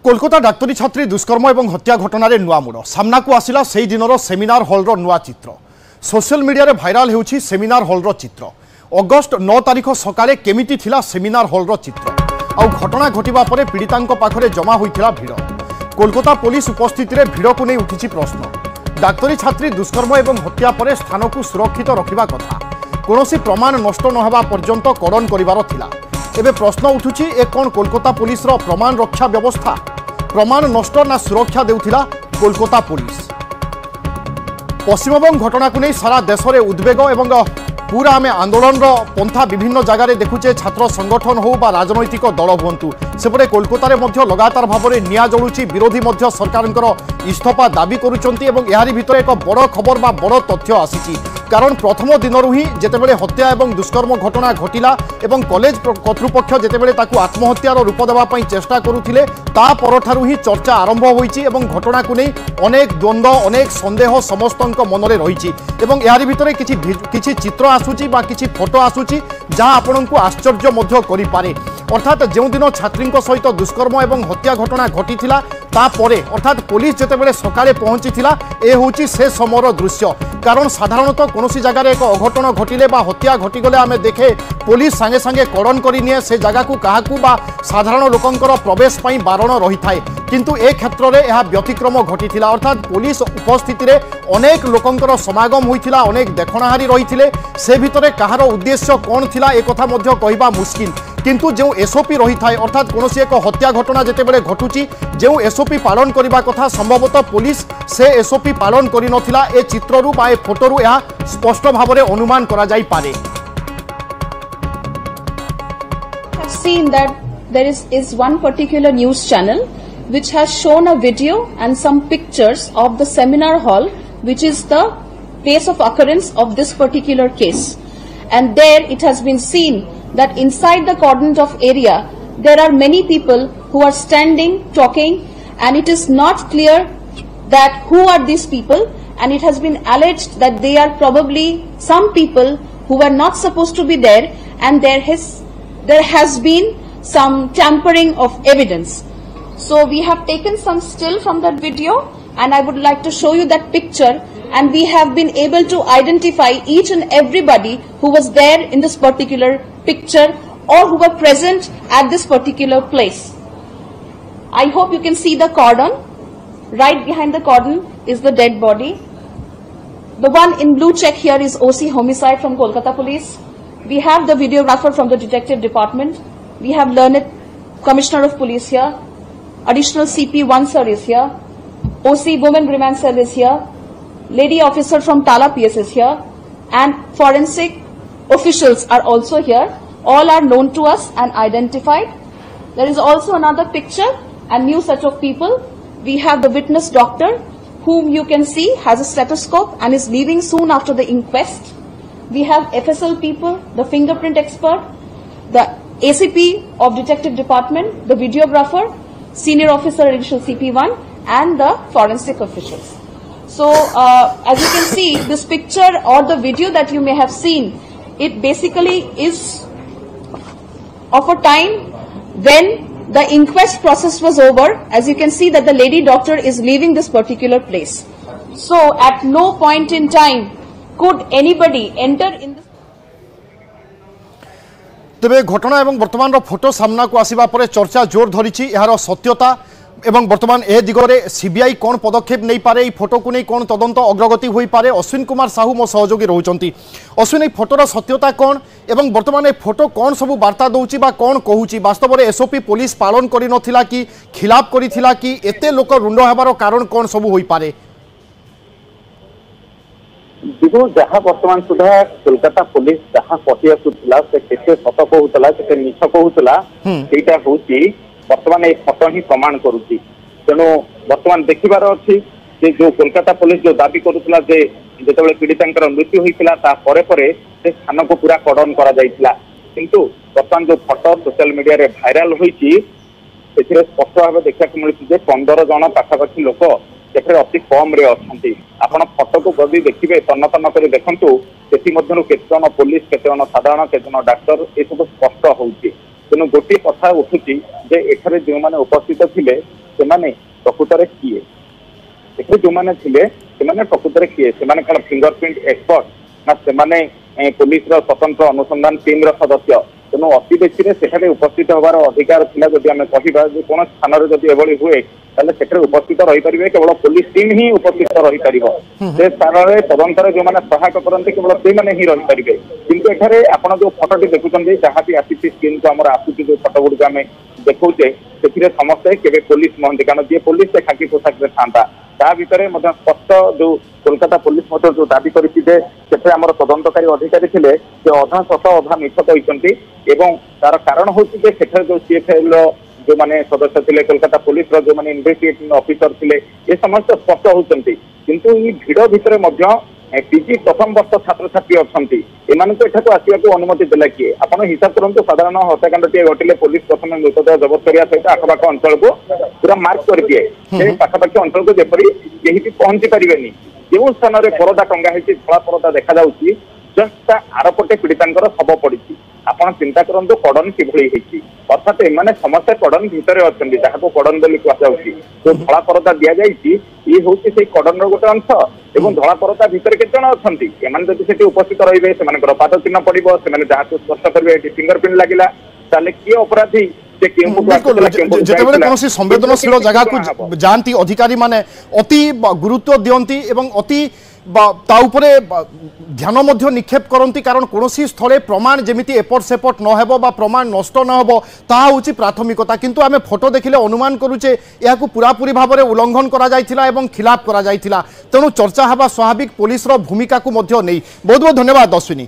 कोलकाता डाक्तरी छात्री दुष्कर्म और हत्या घटन नुआ मोड़ सामना को आसला से दिन सेमिनार हॉल नुआ चित्र सोशल मीडिया रे भाइराल होउछि सेमिनार हॉल चित्र अगस्ट 9 तारिख सकाळे केमिति थिला सेमिनार हॉल चित्र आउ घटना घटिबा परे पीड़ितांक पाखरे जमा होइथिला भिड़ कोलकाता पुलिस उपस्थिति रे भिड़ को नै उठिछि प्रश्न डाक्तरी छात्री दुष्कर्म और हत्या परे स्थान को सुरक्षित रखिबा कथा कोनोसी प्रमाण नष्ट न होबा पर्यंत कड़न करिवार थिला एबे प्रश्न उठुछि ए कोन कोलकाता पुलिस रो प्रमाण रक्षा व्यवस्था प्रमाण नष्ट ना सुरक्षा देउथिला कोलकाता पुलिस पश्चिमबंग घटना को नहीं सारा देश में उद्वेग एवं पूरा आम आंदोलन पंथा विभिन्न जगार देखुचे छात्र संगठन हो बा राजनैतिक दल हूँ सेपटे कोलकाता में लगातार भाव में निआ जलुची विरोधी सरकार इस्तीफा दाबी करुँच भितर एक बड़ खबर बा बड़ तथ्य आसी कारण प्रथम दिन ही जितेबले हत्या और दुष्कर्म घटना घटिला एवं कॉलेज कर्तृपक्ष जितेबले ताकू आत्महत्यार रूप देवाई चेष्टा करुथिले ता परठारु ही चर्चा आरंभ होईची एवं घटना को नहीं अनेक द्वंद्व अनेक संदेह समस्त मनरे रही एवं भितर किछि चित्र आसुची बा किछि फोटो आसुची जहाँ आपण को आश्चर्य मध्य करि पारे अर्थात जो दिन छात्री सहित दुष्कर्म और हत्या घटना घटी अर्थात पुलिस जितेबले सकाळे पहुंचीला ए होची से समयर दृश्य कारण साधारणतः कौन जगार एक अघटन घटिले बा हत्या घटीगले आम देखे पुलिस सांगे सांगे कड़न करनिए से जगह को क्या साधारण लोकंकर प्रवेश पाई बारण रही थाए किंतु ए क्षेत्र में यह व्यतिक्रम घटी अर्थात पुलिस उपस्थिति रे अनेक लोकंकर समागम होइथिला अनेक देखणाहारी रही से भितर कहार उद्देश्य कौन थिला एक कथा मध्य कहबा मुश्किल किंतु जो एसओपी रही थाए अर्थात कौन एक हत्या घटना जितेबले घटुची जो एसओपी पालन करने कथा संभवतः पुलिस से एसओपी पालन करि नथिला ए चित्ररू बा ए फोटोरू यह स्पष्ट भाव में अनुमान करा जाई पारे। I've seen that there is one particular news channel which has shown a video and some pictures of the seminar hall, which is the place of occurrence of this particular case, and there it has been seen that inside the cordon of area there are many people who are standing talking, and it is not clear that who are these people, and it has been alleged that they are probably some people who were not supposed to be there, and there has been some tampering of evidence. So we have taken some still from that video, and I would like to show you that picture, and we have been able to identify each and everybody who was there in this particular picture or who were present at this particular place. I hope you can see the cordon. Right behind the cordon is the dead body. The one in blue check here is OC Homicide from Kolkata Police. We have the videographer from the Detective Department. We have learned Commissioner of Police here. Additional CP1 sir is here. OC Women Remand Cell is here. Lady officer from Tala PS is here. And forensic officials are also here. All are known to us and identified. There is also another picture and new set of people. We have the witness doctor, whom you can see has a stethoscope and is leaving soon after the inquest. We have FSL people, the fingerprint expert, the ACP of Detective Department, the videographer, senior officer additional CP1, and the forensic officials. So as you can see, this picture or the video that you may have seen, it basically is of a time when the inquest process was over. As you can see that the lady doctor is leaving this particular place. So at no point in time could anybody enter in this. तेबे घटना एवं वर्तमान photo सामना को आसिबा परे चर्चा जोर धरिछि यार सत्यता एवं वर्तमान ए दिगरे सीबीआई कौन पदक्षेप नहीं पारे फोटो को नहीं कौन तदंत अग्रगति हो पारे अश्विन कुमार साहू मो सहयोगी रहउचंती अश्विन ए फोटोर सत्यता कौन एवं वर्तमान ए फोटो कौन सब वार्ता दउची बा कौन कहूची वास्तव में एसओपी पुलिस पालन करि नथिला कि खिलाफ करिथिला कि एते लोक रुंड हेबार कारण कौन सब होई पारे। देखो जहाँ वर्तमान सुधा कोलकाता पुलिस जहाँ कही आसूला से केते सत कहूला से मिछ कहूला सेटा होची वर्तमान ये फोटो ही प्रमाण करुच्ची तेणु वर्तमान देखिबार अच्छी जो कोलकाता पुलिस जो दाबी करुला जिते पीड़िता मृत्यु होता से स्थान को पूरा कड़न करा किंतु वर्तमान जो फोटो सोशल मीडिया रे भाइराल होती स्पष्ट भाव देखा मिलूँ 15 जन पाखापाखि लोक से अति कम रे अच्छी आपण फोटो को जदि देखिए तन्न तन्न कर देखु केते जन पुलिस केते जन साधारण केते जन डाक्टर ये सब स्पष्ट होती तेणु गोटे कथा उठुची जे एठारे जो माने उपस्थित थिले ସେମାନେ ପ୍ରକୃତରେ କିଏ, ଏଠି ଯୋଉମାନେ ଥିଲେ ସେମାନେ ପ୍ରକୃତରେ କିଏ, ସେମାନେ କଣ ଫିଙ୍ଗରପ୍ରିଣ୍ଟ ଏକ୍ସପର୍ଟ ନା ସେମାନେ ପୁଲିସର ସ୍ୱତନ୍ତ୍ର ଅନୁସନ୍ଧାନ ଟିମ୍ର ସଦସ୍ୟ। ତେଣୁ ଅତି ବେଶୀରେ ସେଠାରେ ଉପସ୍ଥିତ ହେବାର ଅଧିକାର ଥିଲା। ଯଦି ଆମେ କହିବା ଯେ କୌଣସି ସ୍ଥାନରେ ଯଦି ଏଭଳି ହୁଏ ତାହେଲେ ସେଠାରେ ଉପସ୍ଥିତ ରହିପାରିବେ କେବଳ ପୋଲିସ ଟିମ୍ ହିଁ ଉପସ୍ଥିତ ରହିପାରିବ। ସେ ସ୍ଥାନରେ ତଦନ୍ତରେ ଯୋଉମାନେ ସହାୟକ କରନ୍ତି କେବଳ ସେଇମାନେ ହିଁ ରହିପାରିବେ। କିନ୍ତୁ ଏଠାରେ ଆପଣ ଯୋଉ ଫଟୋଟି ଦେଖୁଛନ୍ତି ଯାହା ବି ଆସିଛି ସ୍କ୍ରିନକୁ ଆମର ଆସୁଛି ଯୋଉ ଫଟୋ ଗୁଡିକ ଆମେ ଦେଖୁଛେ ସେଥିରେ ସମସ୍ତେ କେବେ ପୋଲିସ ନୁହନ୍ତି, କାରଣ ଯିଏ ପୋଲିସ ସେ ଖାକି ପୋଷାକରେ ଥାନ୍ତା। ତା ଭିତରେ ମଧ୍ୟ ସ୍ପଷ୍ଟ ଯୋଉ କୋଲକାତା ପୋଲିସ ମଧ୍ୟ ଯୋଉ ଦାବି କରିଛି ଯେ ସେଠାରେ ଆମର ତଦନ୍ତକାରୀ ଅଧିକାରୀ ଥିଲେ ସେ ଅଧା ସତ ଅଧା ମିଛ କହିଛନ୍ତି ଏବଂ ତାର କାରଣ ହଉଛି ଯେ ସେଠାରେ ଯୋଉ CFL ର ଯୋଉମାନେ ସଦସ୍ୟ ଥିଲେ କୋଲକାତା ପୋଲିସର ଯୋଉମାନେ ଇନଭେଷ୍ଟିଗେଟିଂ ଅଫିସର ଥିଲେ ଏ ସମସ୍ତେ ସ୍ପଷ୍ଟ ହଉଛନ୍ତି। କିନ୍ତୁ ଏଇ ଭିଡ ଭିତରେ ମଧ୍ୟ ପିଜି ପ୍ରଥମ ବର୍ଷ ଛାତ୍ରଛାତ୍ରୀ ଅଛନ୍ତି, ଏମାନଙ୍କୁ ଏଠାକୁ ଆସିବାକୁ ଅନୁମତି ଦେଲା କିଏ? ଆପଣ ହିସାବ କରନ୍ତୁ, ସାଧାରଣ ହତ୍ୟାକାଣ୍ଡଟିଏ ଘଟିଲେ ପୋଲିସ ପ୍ରଥମେ ମୃତଦେହ ଜବତ କରିବା ସହିତ ଆଖପାଖ ଅଞ୍ଚଳକୁ ପୁରା ମାର୍କ କରିଦିଏ। ସେ ପାଖାପାଖି ଅଞ୍ଚଳକୁ ଯେପରି କେହି ବି ପହଞ୍ଚି ପାରିବେନି। ଯେଉଁ ସ୍ଥାନରେ ପରଦା ଟଙ୍ଗା ହେଇଛି, ଧଳା ପରଦା ଦେଖାଯାଉଛି, ଜଷ୍ଟ ତା ଆରପଟେ ପୀଡ଼ିତାଙ୍କର ଶବ ପଡିଛି। ଆପଣ ଚିନ୍ତା କରନ୍ତୁ କଡନ କିଭଳି ହେଇଛି, ଅର୍ଥାତ୍ ଏମାନେ ସମସ୍ତେ କଡନ ଭିତରେ ଅଛନ୍ତି, ଯାହାକୁ କଡନ ବୋଲି କୁହାଯାଉଛି। ଯୋଉ ଧଳା ପରଦା ଦିଆଯାଇଛି ଇଏ ହଉଛି ସେଇ କଡନର ଗୋଟେ ଅଂଶ ଏବଂ ଧଳା ପରଦା ଭିତରେ କେତେ ଜଣ ଅଛନ୍ତି? ଏମାନେ ଯଦି ସେଠି ଉପସ୍ଥିତ ରହିବେ ସେମାନଙ୍କର ପାଦ ଚିହ୍ନ ପଡିବ, ସେମାନେ ଯାହାକୁ ସ୍ପଷ୍ଟ କରିବେ ଏଠି ଫିଙ୍ଗରପ୍ରିଣ୍ଟ ଲାଗିଲା, ତାହେଲେ କିଏ ଅପରାଧୀ যেতবে কোনসি সংবেদনশীল জায়গাকু যাতে অধিকারী মানে অতি গুরুত্ব দিয়ন্তি এবং অতি তা উপরে ধ্যান মধ্য নিক্ষেপ করন্তি, কারণ কোনসি স্থলে প্রমাণ যেমিতি এপট সেপট নহব বা প্রমাণ নষ্ট নহব তাহা হচ্ছে প্রাথমিকতা। কিন্তু আমি ফটো দেখিলে অনুমান করুছে ইয়াকু পুরাপুরি ভাবে উল্লঙ্ঘন করা যাইছিলা এবং খিলাপ করা যাইছিলা, তেণু চর্চা হওয়া স্বাভাবিক পুলিশর ভূমিকাকু মধ্য নেই। বহুত বহুত ধন্যবাদ অশ্বিনী।